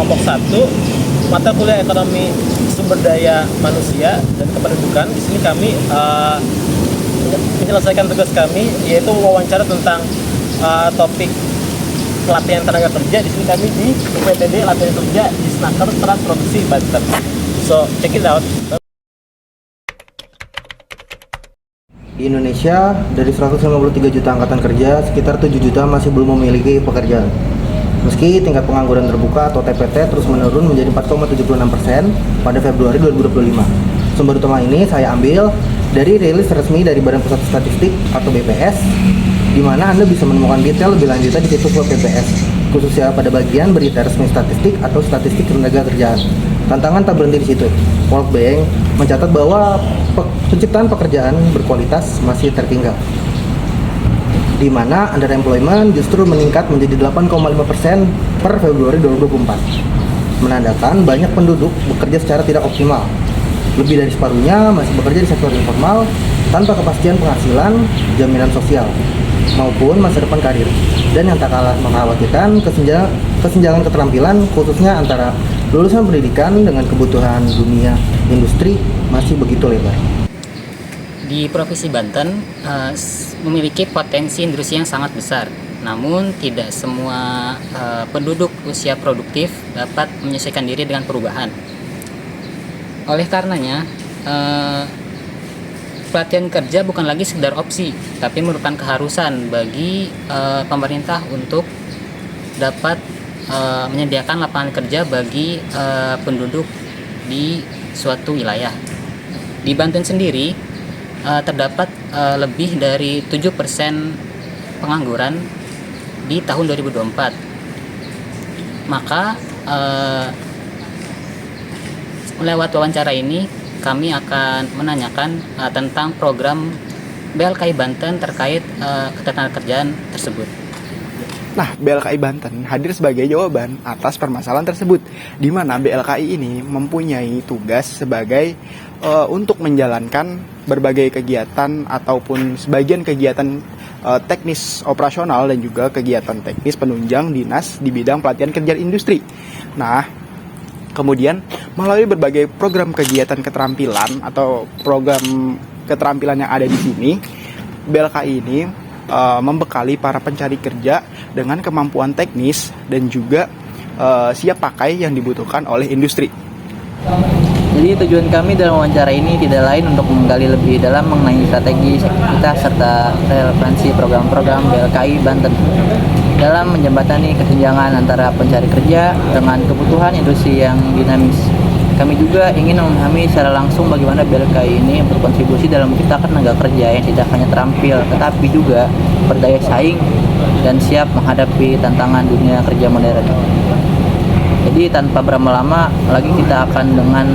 kelompok 1 mata kuliah ekonomi sumber daya manusia dan kependudukan. Di sini kami menyelesaikan tugas kami, yaitu wawancara tentang topik pelatihan tenaga kerja. Di sini kami di UPTD latihan kerja di Snaker Transproduksi Banten. So check it out. Di Indonesia, dari 153 juta angkatan kerja, sekitar 7 juta masih belum memiliki pekerjaan. Meski tingkat pengangguran terbuka atau TPT terus menurun menjadi 4,76% pada Februari 2025. Sumber utama ini saya ambil dari rilis resmi dari Badan Pusat Statistik atau BPS, di mana Anda bisa menemukan detail lebih lanjutnya di situs web BPS, khususnya pada bagian berita resmi statistik atau statistik tenaga kerjaan. Tantangan tak berhenti di situ. World Bank mencatat bahwa penciptaan pekerjaan berkualitas masih tertinggal, di mana underemployment justru meningkat menjadi 8,5% per Februari 2024, menandakan banyak penduduk bekerja secara tidak optimal. Lebih dari separuhnya masih bekerja di sektor informal tanpa kepastian penghasilan, jaminan sosial, maupun masa depan karir. Dan yang tak kalah mengkhawatirkan, kesenjangan keterampilan khususnya antara lulusan pendidikan dengan kebutuhan dunia industri masih begitu lebar. Di Provinsi Banten memiliki potensi industri yang sangat besar, namun tidak semua penduduk usia produktif dapat menyesuaikan diri dengan perubahan. Oleh karenanya, pelatihan kerja bukan lagi sekedar opsi, tapi merupakan keharusan bagi pemerintah untuk dapat menyediakan lapangan kerja bagi penduduk di suatu wilayah. Di Banten sendiri terdapat lebih dari 7% pengangguran di tahun 2024. Maka lewat wawancara ini kami akan menanyakan tentang program BLKI Banten terkait ketenagakerjaan tersebut. Nah, BLKI Banten hadir sebagai jawaban atas permasalahan tersebut, di mana BLKI ini mempunyai tugas sebagai untuk menjalankan berbagai kegiatan ataupun sebagian kegiatan teknis operasional dan juga kegiatan teknis penunjang dinas di bidang pelatihan kerja industri. Nah, kemudian melalui berbagai program kegiatan keterampilan atau program keterampilan yang ada di sini, BLKI ini membekali para pencari kerja dengan kemampuan teknis dan juga siap pakai yang dibutuhkan oleh industri. Jadi tujuan kami dalam wawancara ini tidak lain untuk menggali lebih dalam mengenai strategi kita serta relevansi program-program BLKI Banten dalam menjembatani kesenjangan antara pencari kerja dengan kebutuhan industri yang dinamis. Kami juga ingin memahami secara langsung bagaimana BLKI ini berkontribusi dalam menciptakan tenaga kerja yang tidak hanya terampil, tetapi juga berdaya saing dan siap menghadapi tantangan dunia kerja modern. Jadi tanpa berlama-lama lagi kita akan dengan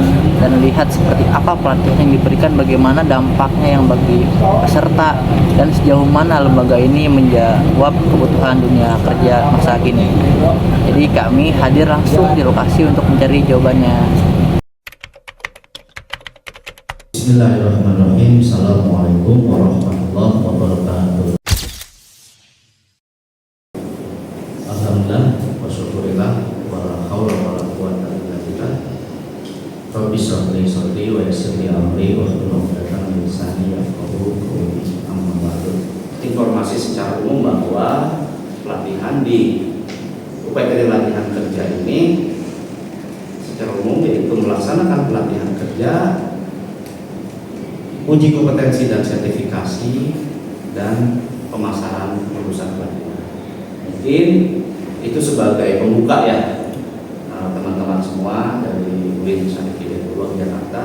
dan lihat seperti apa pelatihan yang diberikan, bagaimana dampaknya yang bagi peserta, dan sejauh mana lembaga ini menjawab kebutuhan dunia kerja masa kini. Jadi kami hadir langsung di lokasi untuk mencari jawabannya. Bismillahirrahmanirrahim. Assalamualaikum warahmatullahi wabarakatuh. Alhamdulillah wa syukurillah wa haula wala quwwata illa billah. Rabbi shrah li sadri wa yassir li amri wahlul 'uqdatam min lisani yafqahu qawli. Amma ba'du. Informasi secara umum bahwa pelatihan di UPTD latihan kerja ini secara umum yaitu melaksanakan pelatihan kerja, uji kompetensi dan sertifikasi, dan pemasaran lulusan pelatihan. Mungkin itu sebagai pembuka ya teman-teman semua dari UIN Syarif Hidayatullah Jakarta,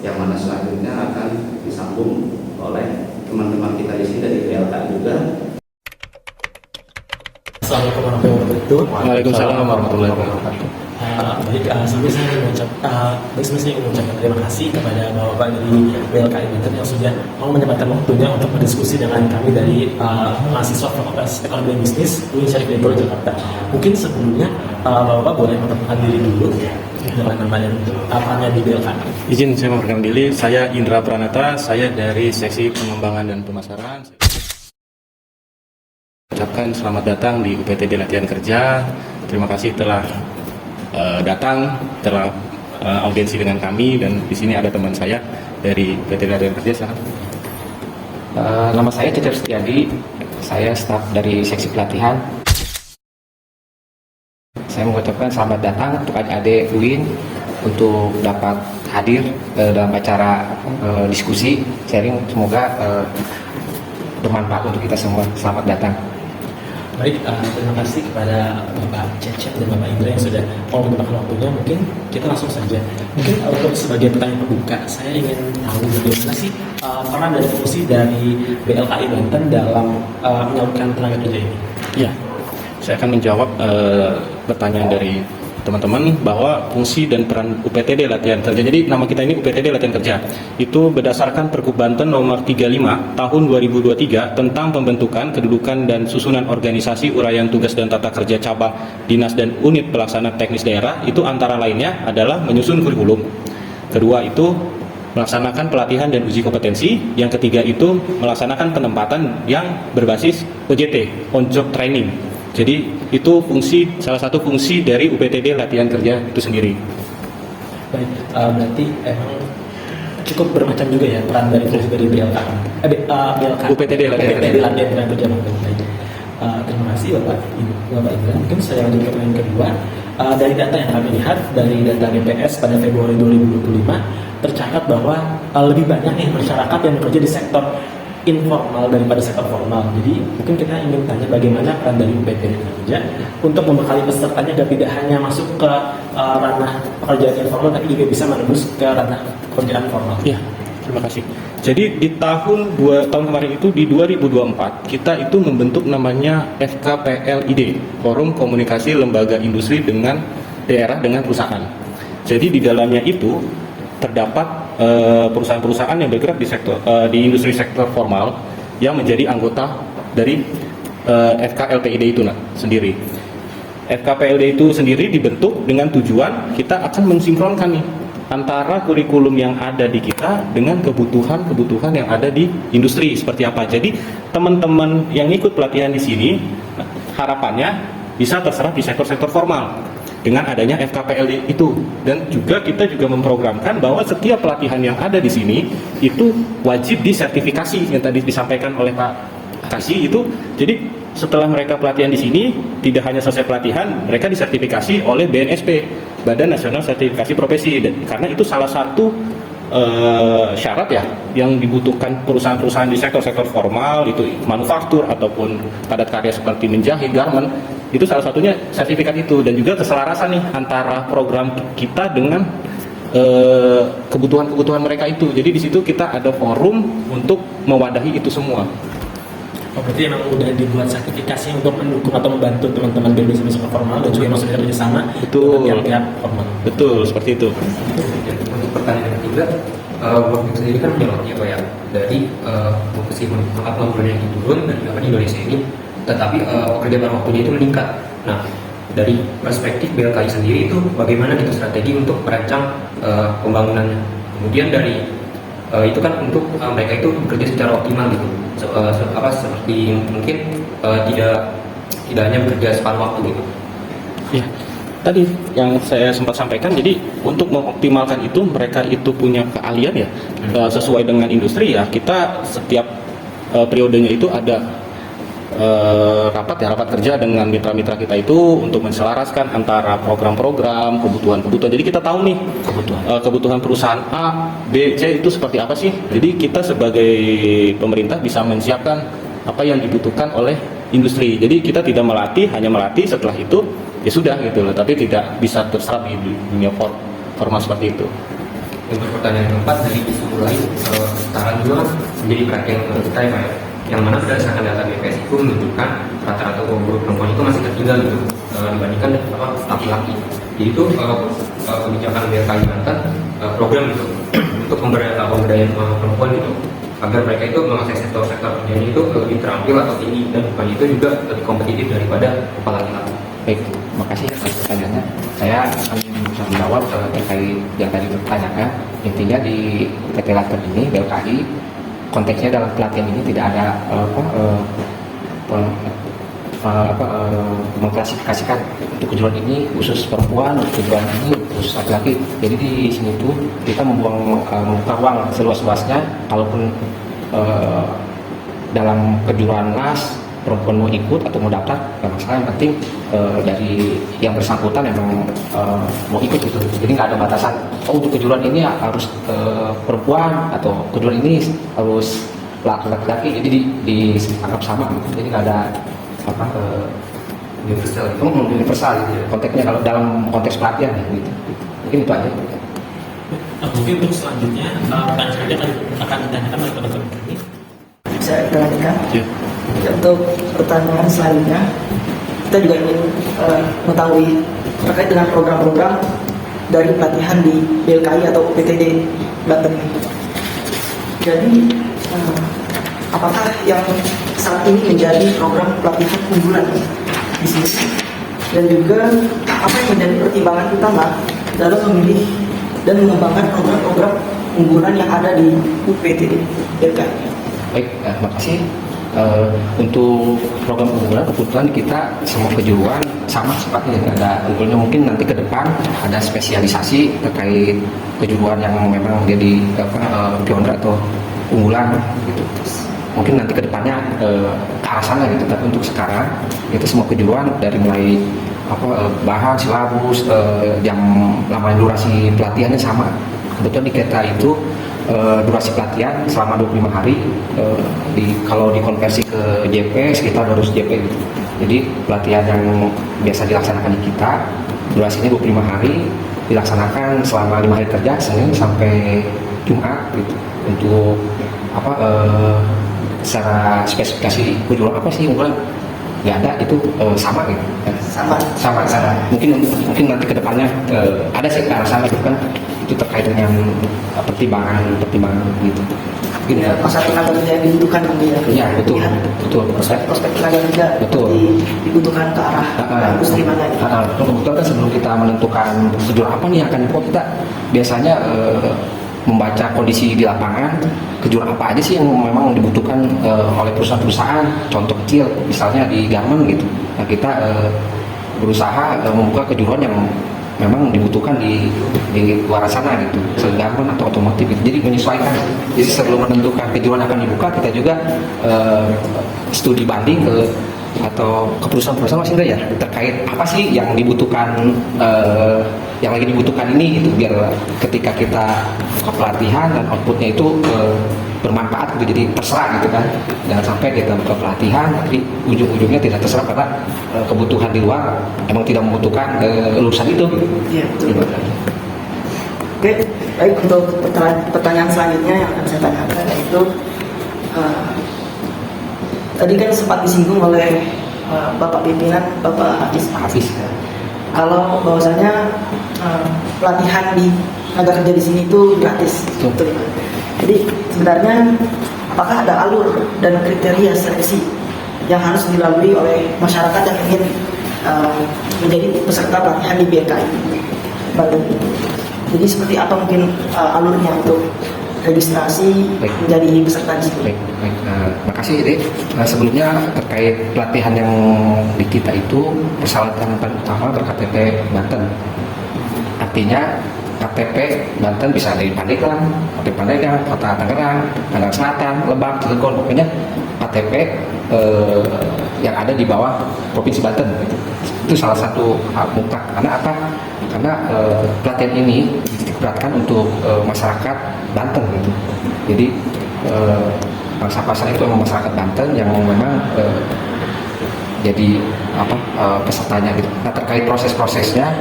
yang mana selanjutnya akan disambung oleh teman-teman kita di sini dari BLKI juga. Assalamualaikum warahmatullahi wabarakatuh. Waalaikumsalam warahmatullahi wabarakatuh. Sebelumnya saya ingin mengucapkan terima kasih kepada Bapak dari BLKI Banten yang sudah mau menyempatkan waktunya untuk berdiskusi dengan kami dari mahasiswa Fakultas Ekonomi dan Bisnis UIN Syarif Hidayatullah Jakarta. Mungkin sebelumnya Bapak boleh memperkenalkan diri dulu dengan nama dan apanya di BLKI. Izin saya memperkenalkan diri, saya Indra Pranata, saya dari Seksi Pengembangan dan Pemasaran. Ucapkan selamat datang di UPTD Latihan Kerja. Terima kasih telah datang telah audiensi dengan kami, dan di sini ada teman saya dari PT Latihan Kerja. Silakan. Nama saya Cecep Setiadi, saya staf dari seksi pelatihan. Saya mengucapkan selamat datang untuk adik-adik UIN untuk dapat hadir dalam acara diskusi sharing, semoga bermanfaat untuk kita semua. Selamat datang. Baik, terima kasih kepada Bapak Cecep dan Bapak Indra yang sudah mau menyempatkan waktunya. Mungkin kita langsung saja. Mungkin untuk sebagai pertanyaan pembuka, saya ingin tahu bagaimana sih peran dan fungsi dari BLKI Banten dalam menyalurkan tenaga kerja ini. Ya, saya akan menjawab pertanyaan dari teman-teman bahwa fungsi dan peran UPTD Latihan Kerja. Jadi nama kita ini UPTD Latihan Kerja. Itu berdasarkan Pergub Banten nomor 35 tahun 2023 tentang pembentukan, kedudukan dan susunan organisasi, uraian tugas dan tata kerja cabang, dinas dan unit pelaksana teknis daerah. Itu antara lainnya adalah menyusun kurikulum. Kedua itu melaksanakan pelatihan dan uji kompetensi. Yang ketiga itu melaksanakan penempatan yang berbasis OJT, on job training. Jadi itu salah satu fungsi dari UPTD Latihan Kerja itu sendiri. Baik, berarti emang cukup bermacam juga ya peran dari fungsi dari BLKI. UPTD Latihan Kerja. Terima kasih Bapak Indra. Mungkin saya lanjut ke poin kedua. Dari data yang kami lihat dari data BPS pada Februari 2025 tercatat bahwa lebih banyak nih masyarakat yang bekerja di sektor informal daripada sektor formal. Jadi mungkin kita ingin tanya bagaimana peran dari UPTD Kerja untuk membekali pesertanya agar tidak hanya masuk ke ranah pekerjaan informal, tapi juga bisa menembus ke ranah pekerjaan formal. Ya, terima kasih. Jadi di tahun kemarin itu di 2024 kita itu membentuk namanya FKPLID, Forum Komunikasi Lembaga Industri dengan Daerah dengan Perusahaan. Jadi di dalamnya itu terdapat perusahaan-perusahaan yang bergerak di industri sektor formal yang menjadi anggota dari FKLPID itu sendiri. FKPLD itu sendiri dibentuk dengan tujuan kita akan mensinkronkan nih antara kurikulum yang ada di kita dengan kebutuhan yang ada di industri seperti apa. Jadi teman-teman yang ikut pelatihan di sini harapannya bisa terserap di sektor-sektor formal dengan adanya FKPLD itu, dan juga kita juga memprogramkan bahwa setiap pelatihan yang ada di sini itu wajib disertifikasi yang tadi disampaikan oleh Pak Kasih itu. Jadi setelah mereka pelatihan di sini tidak hanya selesai pelatihan, mereka disertifikasi oleh BNSP, Badan Nasional Sertifikasi Profesi, dan karena itu salah satu syarat ya yang dibutuhkan perusahaan-perusahaan di sektor-sektor formal itu manufaktur ataupun padat karya seperti menjahit, garment, itu salah satunya sertifikat itu, dan juga keselarasan nih antara program kita dengan kebutuhan mereka itu. Jadi di situ kita ada forum untuk mewadahi itu semua. Oh, berarti memang udah dibuat sertifikasi untuk mendukung atau membantu teman-teman BMS sektor formal dan juga maksudnya kerjasama dengan pihak formal. Betul, seperti itu. Untuk pertanyaan ketiga, waktu sendiri kan menyoroti apa ya, dari meskipun angka pengangguran yang turun dan di Indonesia ini, tetapi pekerjaan waktunya itu meningkat. Nah, dari perspektif BLKI sendiri itu bagaimana kita strategi untuk merancang pembangunannya. Kemudian dari itu kan untuk mereka itu bekerja secara optimal gitu, seperti mungkin tidak hanya bekerja separuh waktu gitu. Ya, tadi yang saya sempat sampaikan, jadi untuk mengoptimalkan itu mereka itu punya keahlian ya sesuai dengan industri ya. Kita setiap periodenya itu ada rapat kerja dengan mitra-mitra kita itu untuk menselaraskan antara program-program, kebutuhan. Jadi kita tahu nih kebutuhan perusahaan A, B, C itu seperti apa sih. Jadi kita sebagai pemerintah bisa menyiapkan apa yang dibutuhkan oleh industri. Jadi kita tidak hanya melatih setelah itu ya sudah gitu loh, tapi tidak bisa terserap di dunia formal seperti itu. Untuk pertanyaan keempat, dari isu lain, kesetaraan juga menjadi perhatian kita ya Pak ya, yang mana berdasarkan data BPS itu menunjukkan rata-rata guru perempuan itu masih tertinggal gitu dibandingkan laki-laki. Jadi itu kebijakan BLKI Banten program gitu untuk pemberdayaan perempuan gitu, agar mereka itu mengakses sektor-sektor kerjanya itu lebih terampil atau tinggi, dan bukan itu juga lebih kompetitif daripada kepala laki-laki. Baik, terima kasih atas pertanyaannya. Saya akan bisa menjawab terkait yang tadi ditanyakan. Intinya di PT Later ini konteksnya dalam pelatihan ini tidak ada mengklasifikasikan untuk kejuaraan ini khusus perempuan, untuk kejuaraan ini khusus laki-laki. Jadi di sini tuh kita membuka ruang seluas-luasnya. Kalaupun dalam kejuaraan las perempuan mau ikut atau mau daftar, nggak masalah. Yang penting dari yang bersangkutan emang mau ikut gitu. Jadi nggak ada batasan. Oh, untuk kejuaraan ini harus perempuan atau kejuaraan ini harus laki-laki. Jadi dianggap sama. Jadi nggak ada universal gitu. Konteksnya kalau dalam konteks pelatihan ya, gitu. Mungkin itu aja. Mungkin untuk selanjutnya pertanyaan selanjutnya akan ditanyakan oleh teman-teman kami. Saya lanjutkan. Untuk pertanyaan selanjutnya, kita juga ingin mengetahui terkait dengan program-program dari pelatihan di BLKI atau PTD Banten ini. Jadi, apakah yang saat ini menjadi program pelatihan unggulan di sini, dan juga apa yang menjadi pertimbangan utama dalam memilih dan mengembangkan program-program unggulan yang ada di UPTD BLKI? Baik, terima kasih. Untuk program unggulan kebetulan kita semua kejuruan sama sifatnya, jadi ada unggulnya. Mungkin nanti ke depan ada spesialisasi terkait kejuruan yang memang jadi pionir atau unggulan gitu. Mungkin nanti ke depannya ke arah sana gitu. Tapi untuk sekarang itu semua kejuruan dari mulai bahan, silabus, jam lama durasi pelatihannya sama. Kebetulan di kita itu durasi pelatihan selama 25 hari, kalau dikonversi ke JP sekitar 200 JP gitu. Jadi pelatihan yang biasa dilaksanakan di kita durasinya 25 hari, dilaksanakan selama 5 hari kerja, Senin sampai Jumat gitu. Untuk secara spesifikasi kejuruan apa sih unggulan nggak ada, itu sama gitu. Sama. Mungkin nanti kedepannya ada sih ke arah sana gitu kan. Itu terkait dengan pertimbangan gitu. Ya, masa tenaga kerja yang dibutuhkan nanti ya. Iya, betul. Prospek tenaga kerja dibutuhkan ke arah industri mana gitu. Kebetulan kan sebelum kita menentukan kejuaraan apa nih yang akan dibuat, kita biasanya membaca kondisi di lapangan, kejuaraan apa aja sih yang memang dibutuhkan oleh perusahaan-perusahaan. Contoh kecil misalnya di garment gitu. Nah, kita berusaha membuka kejuaraan yang memang dibutuhkan di luar sana gitu, garment atau otomotif gitu. Jadi menyesuaikan. Jadi sebelum menentukan kejuaraan akan dibuka, kita juga studi banding ke perusahaan-perusahaan masing ya, terkait apa sih yang dibutuhkan, yang lagi dibutuhkan ini gitu, biar ketika kita ke pelatihan dan outputnya itu bermanfaat gitu. Jadi terserah gitu kan, jangan sampai kita buka pelatihan tapi ujung-ujungnya tidak terserah karena kebutuhan di luar emang tidak membutuhkan lulusan itu. Iya, betul. Oke, baik, untuk pertanyaan selanjutnya yang akan saya tanyakan yaitu tadi kan sempat disinggung oleh Bapak Pimpinan, Bapak Hafiz, kalau bahwasanya pelatihan di tenaga kerja di sini itu gratis. Betul. Jadi sebenarnya apakah ada alur dan kriteria seleksi yang harus dilalui oleh masyarakat yang ingin menjadi peserta pelatihan di BLKI Banten? Jadi seperti apa mungkin alurnya untuk registrasi menjadi peserta di sini? Baik. Terima kasih, Dek. Sebelumnya terkait pelatihan yang di kita itu persyaratan paling utama berKTP Banten. Artinya KTP Banten bisa dari Pandeglang, Kota Tangerang, Tangerang Selatan, Lebak, Cilegon, pokoknya KTP yang ada di bawah Provinsi Banten. Itu salah satu hak mutlak. Karena apa? Karena pelatihan ini diberatkan untuk masyarakat Banten gitu. Jadi bangsa pasar itu memang masyarakat Banten yang memang jadi pesertanya gitu. Nah, terkait proses-prosesnya,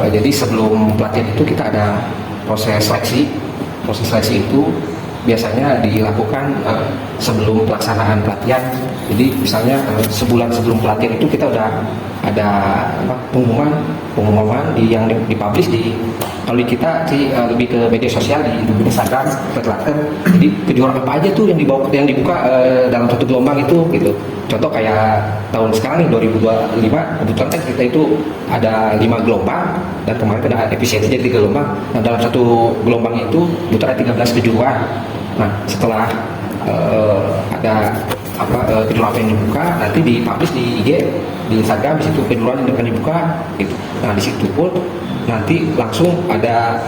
jadi sebelum pelatihan itu kita ada proses seleksi. Proses seleksi itu biasanya dilakukan sebelum pelaksanaan pelatihan. Jadi misalnya sebulan sebelum pelatihan itu kita udah ada pengumuman yang dipublish di, kalau di kita sih lebih ke media sosial di Instagram, Twitter. Jadi kejuaraan apa aja tuh yang dibuka dalam satu gelombang itu gitu. Contoh kayak tahun sekarang nih 2025, kebetulan kan kita itu ada 5 gelombang dan kemarin ada efisiensi jadi 3 gelombang. Nah, dalam satu gelombang itu butuh ada 13 kejuaraan. Nah, setelah ada penyuluhan apa yang dibuka nanti dipublish di IG, di Instagram, di situ penyuluhan yang akan dibuka gitu. Nah di situ pun nanti langsung ada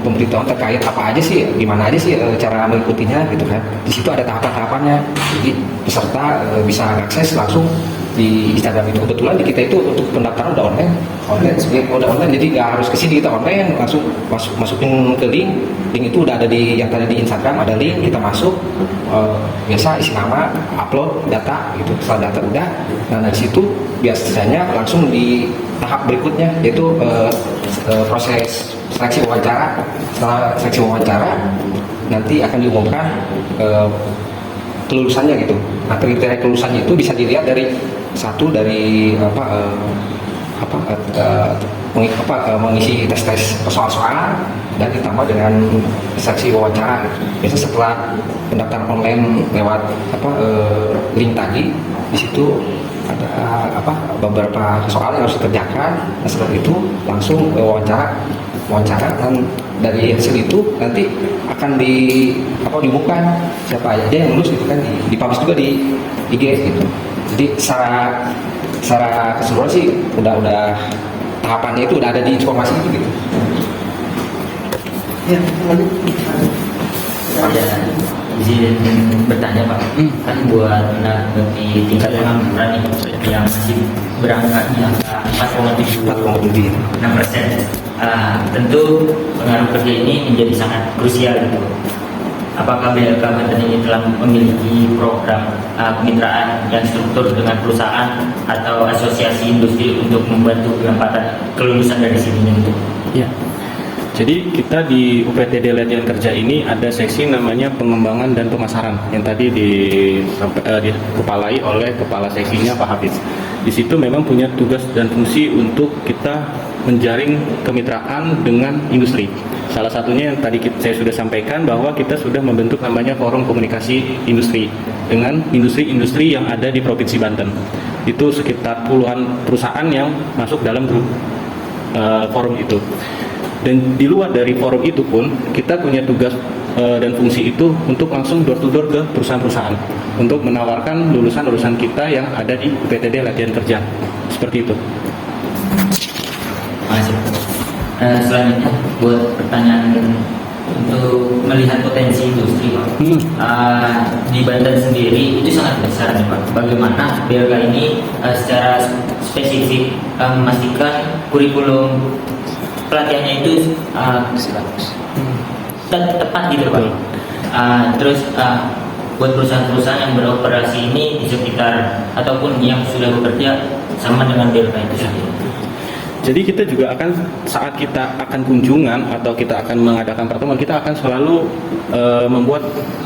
pemberitahuan terkait apa aja sih, gimana aja sih cara mengikutinya gitu kan. Di situ ada tahapan-tahapannya, jadi peserta bisa akses langsung di Instagram itu. Kebetulan di kita itu untuk pendaftaran udah online udah online, jadi nggak harus kesini, kita online langsung masukin ke link itu udah ada di yang tadi di Instagram, ada link, kita masuk, biasa isi nama, upload data gitu. Setelah data udah, nah dari situ biasanya langsung di tahap berikutnya yaitu proses seleksi wawancara. Setelah seleksi wawancara nanti akan diumumkan kelulusannya gitu. Nah kriteria kelulusannya itu bisa dilihat dari mengisi tes soal-soal dan ditambah dengan seleksi wawancara. Biasanya setelah pendaftaran online lewat link tadi, di situ ada beberapa soal yang harus dikerjakan. Nah, setelah itu langsung wawancara dan dari hasil itu nanti akan diumumkan siapa aja yang lulus gitu kan, dipublish juga di IG gitu. Jadi secara keseluruhan sih udah tahapannya itu udah ada di informasi itu gitu. Ya, izin bertanya Pak, kan buat di tingkat pengangguran yang masih berangkatnya 4,76%, tentu pengaruh kerja ini menjadi sangat krusial gitu. Apakah BLK Banten ini telah memiliki program kemitraan yang struktur dengan perusahaan atau asosiasi industri untuk membantu penempatan kelulusan dari sini gitu? Ya. Jadi kita di UPTD Latihan Kerja ini ada seksi namanya pengembangan dan pemasaran yang tadi dikepalai oleh kepala seksinya Pak Hafiz. Di situ memang punya tugas dan fungsi untuk kita menjaring kemitraan dengan industri. Salah satunya yang tadi saya sudah sampaikan bahwa kita sudah membentuk namanya Forum Komunikasi Industri dengan industri-industri yang ada di Provinsi Banten. Itu sekitar puluhan perusahaan yang masuk dalam grup forum itu. Dan di luar dari forum itu pun kita punya tugas dan fungsi itu untuk langsung door to door ke perusahaan-perusahaan untuk menawarkan lulusan-lulusan kita yang ada di UPTD Latihan Kerja. Seperti itu. Masih. Selanjutnya buat pertanyaan untuk melihat potensi industri Pak. Di Banten sendiri itu sangat besar nih Pak. Bagaimana BLK ini secara spesifik memastikan kurikulum pelatihannya itu tepat gitu Pak. Terus buat perusahaan-perusahaan yang beroperasi ini di sekitar ataupun yang sudah bekerja sama dengan BLK itu sendiri. Jadi kita juga akan saat kita akan kunjungan atau kita akan mengadakan pertemuan, kita akan selalu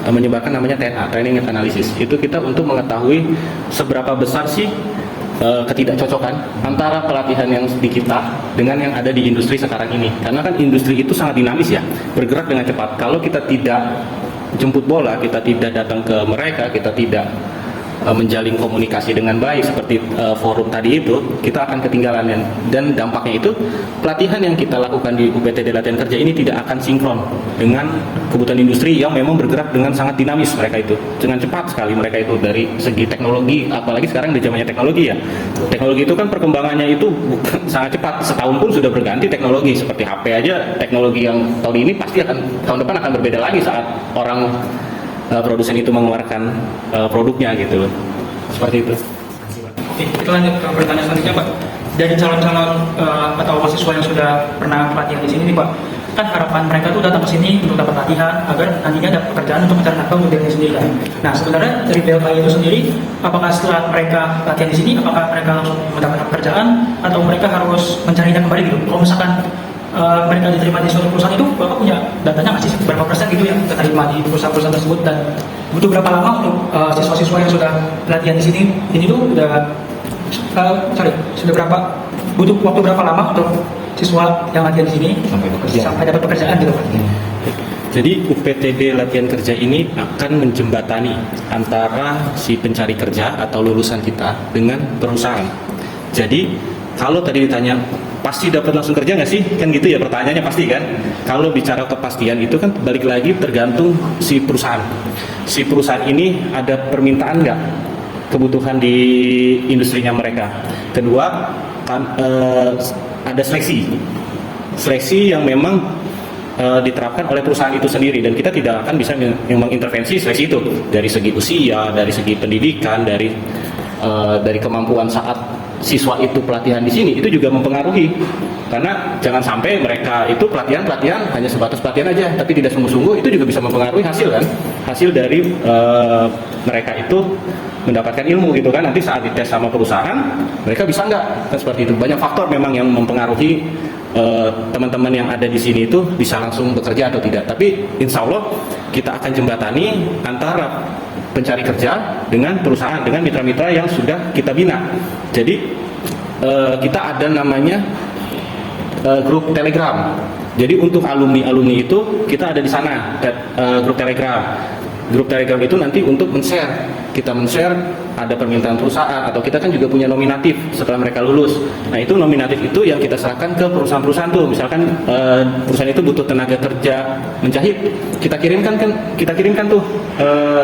menyebarkan namanya TNA, Training and Analysis. Itu kita untuk mengetahui seberapa besar sih ketidakcocokan antara pelatihan yang di kita dengan yang ada di industri sekarang ini. Karena kan industri itu sangat dinamis ya, bergerak dengan cepat. Kalau kita tidak jemput bola, kita tidak datang ke mereka, kita tidak menjalin komunikasi dengan baik seperti forum tadi itu, kita akan ketinggalan. Dan dampaknya itu pelatihan yang kita lakukan di UPTD Latihan Kerja ini tidak akan sinkron dengan kebutuhan industri yang memang bergerak dengan sangat dinamis. Mereka itu dengan cepat sekali, mereka itu dari segi teknologi, apalagi sekarang di zamannya teknologi ya. Teknologi itu kan perkembangannya itu sangat cepat, setahun pun sudah berganti teknologi. Seperti HP aja, teknologi yang tahun ini pasti tahun depan akan berbeda lagi saat orang produsen itu mengeluarkan produknya gitu, seperti itu. Oke, kita lanjut ke pertanyaan selanjutnya Pak. Dari calon-calon atau mahasiswa yang sudah pernah pelatihan di sini nih Pak, kan harapan mereka tuh datang ke sini untuk dapat latihan agar nantinya ada pekerjaan untuk mencari nafkah untuk dirinya sendiri kan. Nah sebenarnya dari BLKI itu sendiri, apakah setelah mereka latihan di sini, apakah mereka langsung mendapatkan pekerjaan atau mereka harus mencarinya kembali gitu? Kalau misalkan mereka diterima di suatu perusahaan itu, Bapak punya datanya nggak sih berapa persen gitu yang diterima di perusahaan-perusahaan tersebut, dan butuh berapa lama untuk siswa-siswa yang sudah latihan di sini ini tuh sudah berapa, butuh waktu berapa lama untuk siswa yang latihan di sini sampai dapat pekerjaan gitu Pak? Jadi UPTD Latihan Kerja ini akan menjembatani antara si pencari kerja atau lulusan kita dengan perusahaan. Jadi kalau tadi ditanya pasti dapat langsung kerja nggak sih? Kan gitu ya pertanyaannya pasti kan. Kalau bicara kepastian itu kan balik lagi tergantung si perusahaan. Si perusahaan ini ada permintaan nggak kebutuhan di industrinya mereka. Kedua, ada seleksi yang memang diterapkan oleh perusahaan itu sendiri, dan kita tidak akan bisa mengintervensi seleksi itu dari segi usia, dari segi pendidikan, dari kemampuan saat siswa itu pelatihan di sini itu juga mempengaruhi, karena jangan sampai mereka itu pelatihan hanya sebatas pelatihan aja tapi tidak sungguh-sungguh, itu juga bisa mempengaruhi hasil dari mereka itu mendapatkan ilmu gitu kan, nanti saat dites sama perusahaan mereka bisa nggak, kan seperti itu. Banyak faktor memang yang mempengaruhi teman-teman yang ada di sini itu bisa langsung bekerja atau tidak. Tapi insya Allah kita akan jembatani antara pencari kerja dengan perusahaan, dengan mitra-mitra yang sudah kita bina. Jadi kita ada namanya grup Telegram. Jadi untuk alumni itu kita ada di sana, grup Telegram. Grup Telegram itu nanti untuk men-share, kita men-share ada permintaan perusahaan, atau kita kan juga punya nominatif setelah mereka lulus. Nah itu nominatif itu yang kita serahkan ke perusahaan-perusahaan tuh. Misalkan perusahaan itu butuh tenaga kerja menjahit, kita kirimkan tuh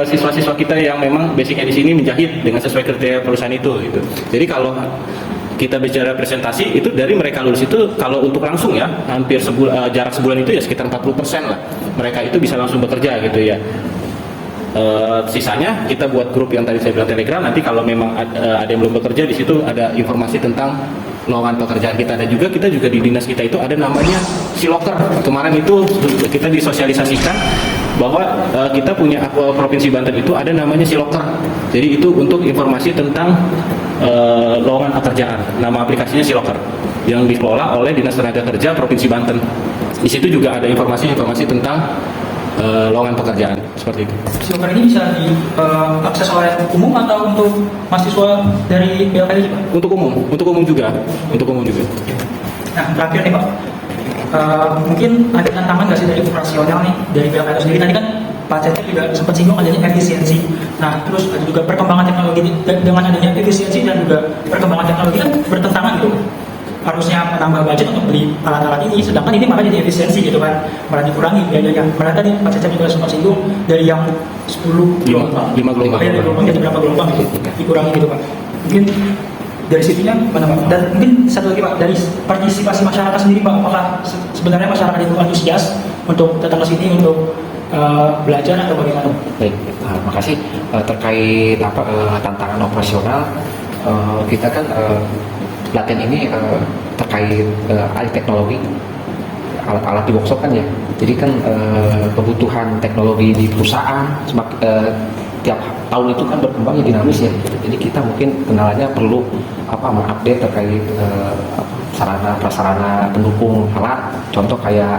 siswa-siswa kita yang memang basicnya di sini menjahit dengan sesuai kriteria perusahaan itu gitu. Jadi kalau kita bicara presentasi itu dari mereka lulus itu, kalau untuk langsung ya hampir jarak sebulan itu ya sekitar 40% lah mereka itu bisa langsung bekerja gitu ya. Sisanya kita buat grup yang tadi saya bilang Telegram. Nanti kalau memang ada yang belum bekerja, di situ ada informasi tentang lowongan pekerjaan kita. Dan juga kita di dinas kita itu ada namanya Siloker. Kemarin itu kita disosialisasikan bahwa kita punya provinsi Banten itu ada namanya Siloker. Jadi itu untuk informasi tentang lowongan pekerjaan. Nama aplikasinya Siloker yang dikelola oleh Dinas Tenaga Kerja Provinsi Banten. Di situ juga ada informasi tentang lowongan pekerjaan seperti itu. Siloker ini bisa diakses oleh umum atau untuk mahasiswa dari BLKI Pak? Untuk umum juga. Nah terakhir nih Pak, mungkin ada tantangan nggak sih dari operasional nih dari BLKI itu sendiri? Tadi kan Pak Cecep juga sempat singgung adanya efisiensi. Nah terus ada juga perkembangan teknologi, dengan adanya efisiensi dan juga perkembangan teknologi kan bertentangan gitu. Harusnya menambah budget untuk beli alat-alat ini, sedangkan ini malah jadi efisiensi gitu kan, malah dikurangi biayanya. Malah tadi Pak Cecep juga sempat singgung dari yang 10 gelombang, 5 gelombang jadi berapa gelombang gitu, dikurangi gitu Pak. Mungkin dari situnya mana Pak? Dan mungkin satu lagi Pak, dari partisipasi masyarakat sendiri Pak, apakah sebenarnya masyarakat itu antusias untuk datang ke sini untuk belajar atau bagaimana? Baik, makasih. Terkait tantangan operasional, kita kan pelatihan ini terkait alih teknologi, alat-alat di workshop kan ya. Jadi kan kebutuhan teknologi di perusahaan tiap tahun itu kan berkembangnya dinamis ya. Jadi kita mungkin kenalannya perlu mengupdate terkait sarana prasarana pendukung alat. Contoh kayak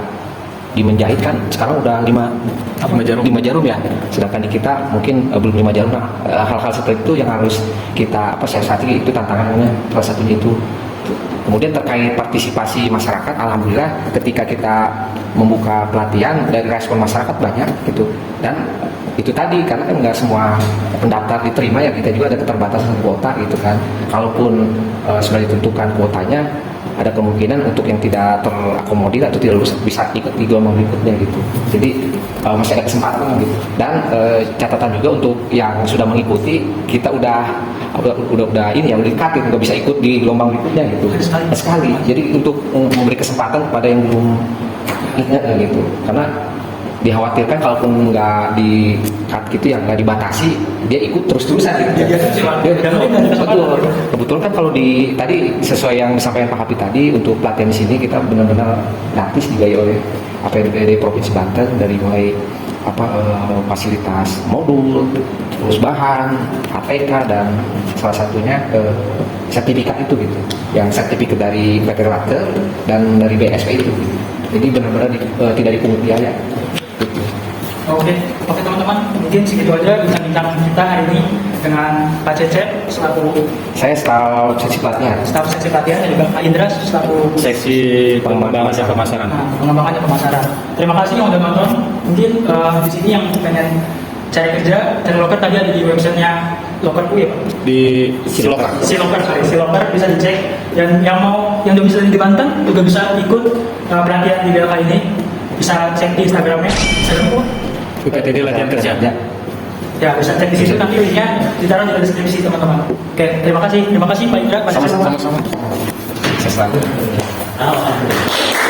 di menjahit kan sekarang udah 5 jarum ya, sedangkan di kita mungkin belum 5 jarum. Hal-hal seperti itu yang harus kita siasati, itu tantangannya salah satunya itu. Kemudian terkait partisipasi masyarakat, alhamdulillah ketika kita membuka pelatihan dari respon masyarakat banyak gitu. Dan itu tadi, karena kan nggak semua pendaftar diterima ya, kita juga ada keterbatasan kuota gitu kan. Kalaupun sudah ditentukan kuotanya, ada kemungkinan untuk yang tidak terakomodir atau tidak lulus bisa ikut di gelombang berikutnya gitu. Jadi masih ada kesempatan gitu. Dan catatan juga untuk yang sudah mengikuti, kita udah ini ya, udah dikat gitu, nggak bisa ikut di gelombang berikutnya gitu. Sekali. Jadi untuk memberi kesempatan kepada yang belum ingat gitu. Karena dikhawatirkan kalaupun nggak di-cut gitu ya, nggak dibatasi, dia ikut terus-terusan gitu. Betul. Kebetulan kan kalau tadi sesuai yang disampaikan Pak Habib tadi, untuk pelatihan di sini kita benar-benar gratis dibiayai oleh APBD Provinsi Banten, dari mulai fasilitas modul, terus bahan, APK, dan salah satunya sertifikat itu gitu. Yang sertifikat dari PT Relater dan dari BSP itu. Jadi benar-benar tidak dipungut biaya. Oke teman-teman, mungkin segitu aja bincang-bincang kita hari ini dengan Pak Cecep selaku staf seksi pelatihan, dan juga Pak Indra selaku seksi pengembangan pemasaran. Pengembangan pemasaran. Terima kasih yang udah nonton. Mungkin di sini yang pengen cari kerja, cari loker tadi ada di websitenya Lokerku ya Pak? Di Siloker. Siloker bisa dicek. Dan yang domisili di Banten juga bisa ikut pelatihan di BLK ini. Bisa cek di Instagramnya. Instagram UPTD latihan kerja. Ya bisa cek di situ, nanti linknya ditaruh di deskripsi teman-teman. Oke, terima kasih Pak Indra. Sama-sama. Selalu. Alhamdulillah.